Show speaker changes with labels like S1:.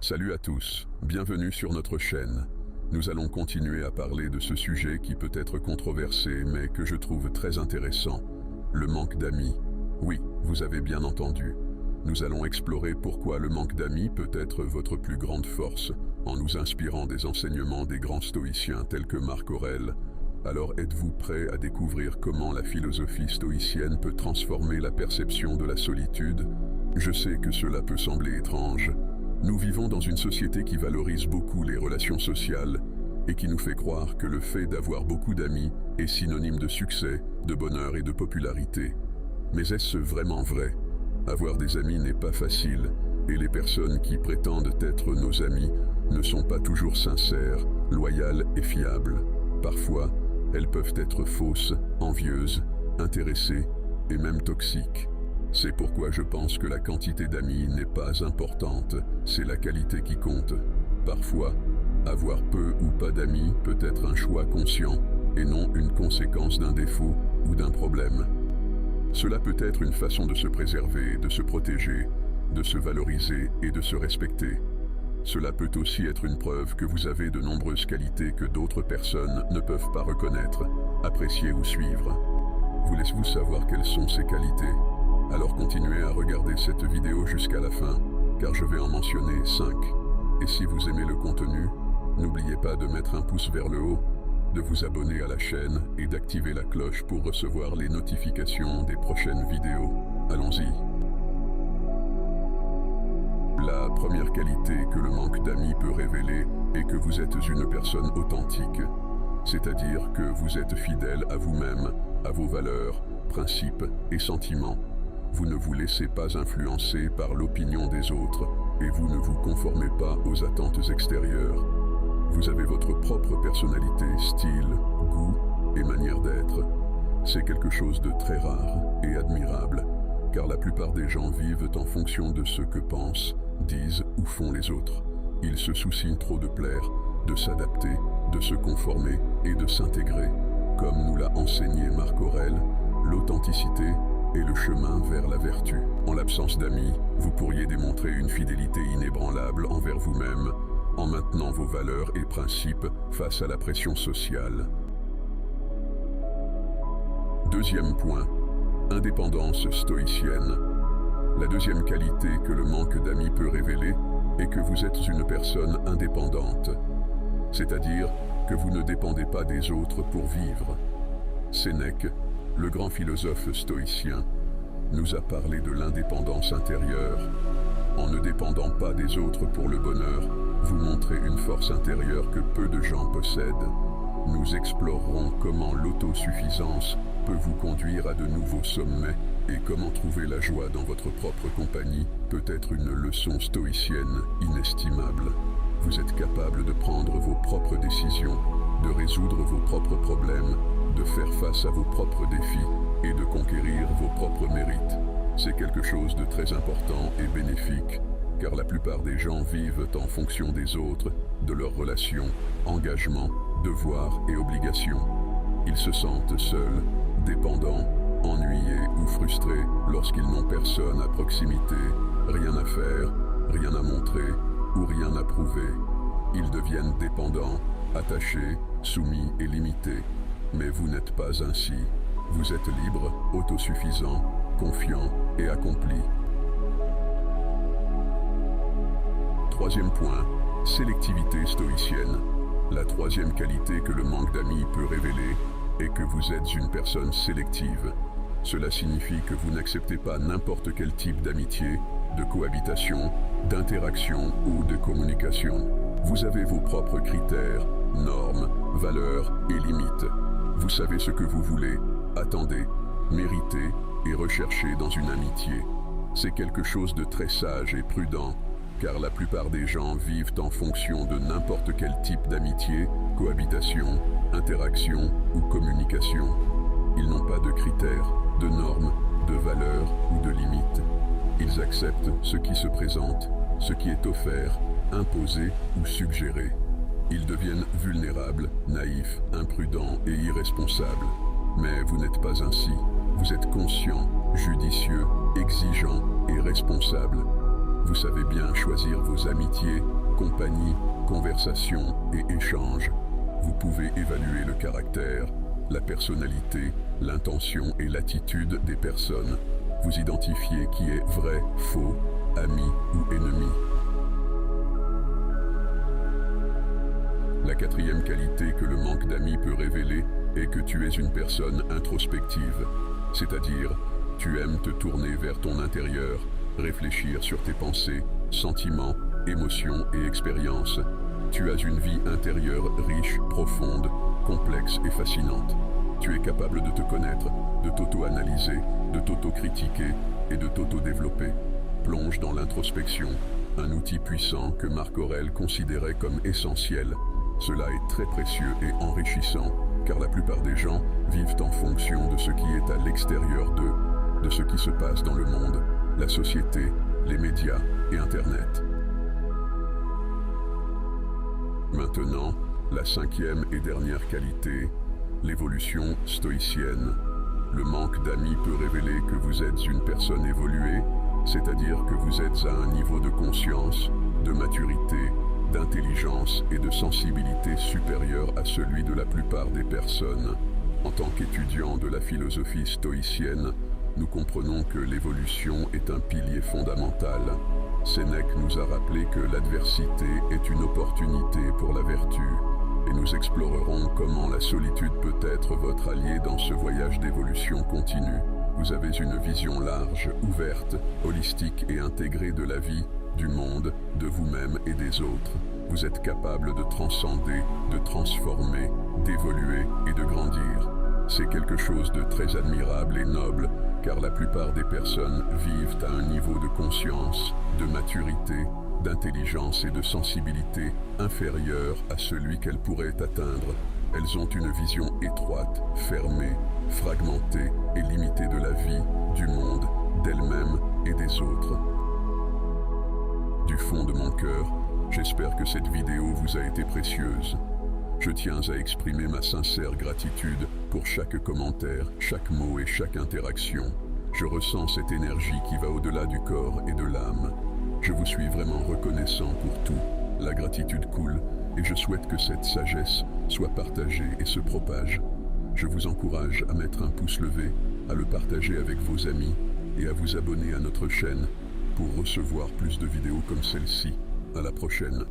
S1: Salut à tous, bienvenue sur notre chaîne. Nous allons continuer à parler de ce sujet qui peut être controversé mais que je trouve très intéressant, le manque d'amis. Oui, vous avez bien entendu. Nous allons explorer pourquoi le manque d'amis peut être votre plus grande force, en nous inspirant des enseignements des grands stoïciens tels que Marc Aurèle. Alors êtes-vous prêts à découvrir comment la philosophie stoïcienne peut transformer la perception de la solitude? Je sais que cela peut sembler étrange. Nous vivons dans une société qui valorise beaucoup les relations sociales et qui nous fait croire que le fait d'avoir beaucoup d'amis est synonyme de succès, de bonheur et de popularité. Mais est-ce vraiment vrai? Avoir des amis n'est pas facile, et les personnes qui prétendent être nos amis ne sont pas toujours sincères, loyales et fiables. Parfois, elles peuvent être fausses, envieuses, intéressées et même toxiques. C'est pourquoi je pense que la quantité d'amis n'est pas importante, c'est la qualité qui compte. Parfois, avoir peu ou pas d'amis peut être un choix conscient et non une conséquence d'un défaut ou d'un problème. Cela peut être une façon de se préserver, de se protéger, de se valoriser et de se respecter. Cela peut aussi être une preuve que vous avez de nombreuses qualités que d'autres personnes ne peuvent pas reconnaître, apprécier ou suivre. Voulez-vous savoir quelles sont ces qualités? Alors continuez à regarder cette vidéo jusqu'à la fin, car je vais en mentionner 5. Et si vous aimez le contenu, n'oubliez pas de mettre un pouce vers le haut, de vous abonner à la chaîne et d'activer la cloche pour recevoir les notifications des prochaines vidéos. Allons-y. La première qualité que le manque d'amis peut révéler est que vous êtes une personne authentique, c'est-à-dire que vous êtes fidèle à vous-même, à vos valeurs, principes et sentiments. Vous ne vous laissez pas influencer par l'opinion des autres et vous ne vous conformez pas aux attentes extérieures. Vous avez votre propre personnalité, style, goût et manière d'être. C'est quelque chose de très rare et admirable, car la plupart des gens vivent en fonction de ce que pensent, disent ou font les autres. Ils se soucient trop de plaire, de s'adapter, de se conformer et de s'intégrer. Comme nous l'a enseigné Marc Aurèle, l'authenticité est le chemin vers la vertu. En l'absence d'amis, vous pourriez démontrer une fidélité inébranlable envers vous-même, en maintenant vos valeurs et principes face à la pression sociale. Deuxième point, indépendance stoïcienne. La deuxième qualité que le manque d'amis peut révéler est que vous êtes une personne indépendante, c'est-à-dire que vous ne dépendez pas des autres pour vivre. Sénèque, le grand philosophe stoïcien, nous a parlé de l'indépendance intérieure. En ne dépendant pas des autres pour le bonheur, vous montrez une force intérieure que peu de gens possèdent. Nous explorerons comment l'autosuffisance peut vous conduire à de nouveaux sommets et comment trouver la joie dans votre propre compagnie peut être une leçon stoïcienne inestimable. Vous êtes capable de prendre vos propres décisions, de résoudre vos propres problèmes, de faire face à vos propres défis et de conquérir vos propres mérites. C'est quelque chose de très important et bénéfique, car la plupart des gens vivent en fonction des autres, de leurs relations, engagements, devoirs et obligations. Ils se sentent seuls, dépendants, ennuyés ou frustrés lorsqu'ils n'ont personne à proximité, rien à faire, rien à montrer ou rien à prouver. Ils deviennent dépendants, attachés, soumis et limités. Mais vous n'êtes pas ainsi. Vous êtes libre, autosuffisant, confiant et accompli. Troisième point, sélectivité stoïcienne. La troisième qualité que le manque d'amis peut révéler est que vous êtes une personne sélective. Cela signifie que vous n'acceptez pas n'importe quel type d'amitié, de cohabitation, d'interaction ou de communication. Vous avez vos propres critères, normes, valeurs et limites. Vous savez ce que vous voulez, attendez, méritez et recherchez dans une amitié. C'est quelque chose de très sage et prudent, car la plupart des gens vivent en fonction de n'importe quel type d'amitié, cohabitation, interaction ou communication. Ils n'ont pas de critères, de normes, de valeurs ou de limites. Ils acceptent ce qui se présente, ce qui est offert, imposé ou suggéré. Ils deviennent vulnérables, naïfs, imprudents et irresponsables. Mais vous n'êtes pas ainsi. Vous êtes conscient, judicieux, exigeant et responsable. Vous savez bien choisir vos amitiés, compagnies, conversations et échanges. Vous pouvez évaluer le caractère, la personnalité, l'intention et l'attitude des personnes. Vous identifiez qui est vrai, faux, ami ou ennemi. La quatrième qualité que le manque d'amis peut révéler est que tu es une personne introspective, c'est-à-dire tu aimes te tourner vers ton intérieur, réfléchir sur tes pensées, sentiments, émotions et expériences. Tu as une vie intérieure riche, profonde, complexe et fascinante. Tu es capable de te connaître, de t'auto-analyser, de t'auto-critiquer et de t'auto-développer. Plonge dans l'introspection, un outil puissant que Marc Aurèle considérait comme essentiel. Cela est très précieux et enrichissant, car la plupart des gens vivent en fonction de ce qui est à l'extérieur d'eux, de ce qui se passe dans le monde, la société, les médias et Internet. Maintenant, la cinquième et dernière qualité, l'évolution stoïcienne. Le manque d'amis peut révéler que vous êtes une personne évoluée, c'est-à-dire que vous êtes à un niveau de conscience, de maturité, d'intelligence et de sensibilité supérieur à celui de la plupart des personnes. En tant qu'étudiants de la philosophie stoïcienne, nous comprenons que l'évolution est un pilier fondamental. Sénèque nous a rappelé que l'adversité est une opportunité pour la vertu, et nous explorerons comment la solitude peut être votre allié dans ce voyage d'évolution continue. Vous avez une vision large, ouverte, holistique et intégrée de la vie, du monde, de vous-même et des autres. Vous êtes capable de transcender, de transformer, d'évoluer et de grandir. C'est quelque chose de très admirable et noble, car la plupart des personnes vivent à un niveau de conscience, de maturité, d'intelligence et de sensibilité inférieur à celui qu'elles pourraient atteindre. Elles ont une vision étroite, fermée, fragmentée et limitée de la vie, du monde, d'elles-mêmes et des autres. Du fond de mon cœur, j'espère que cette vidéo vous a été précieuse. Je tiens à exprimer ma sincère gratitude pour chaque commentaire, chaque mot et chaque interaction. Je ressens cette énergie qui va au-delà du corps et de l'âme. Je vous suis vraiment reconnaissant pour tout. La gratitude coule et je souhaite que cette sagesse soit partagée et se propage. Je vous encourage à mettre un pouce levé, à le partager avec vos amis et à vous abonner à notre chaîne pour recevoir plus de vidéos comme celle-ci. À la prochaine.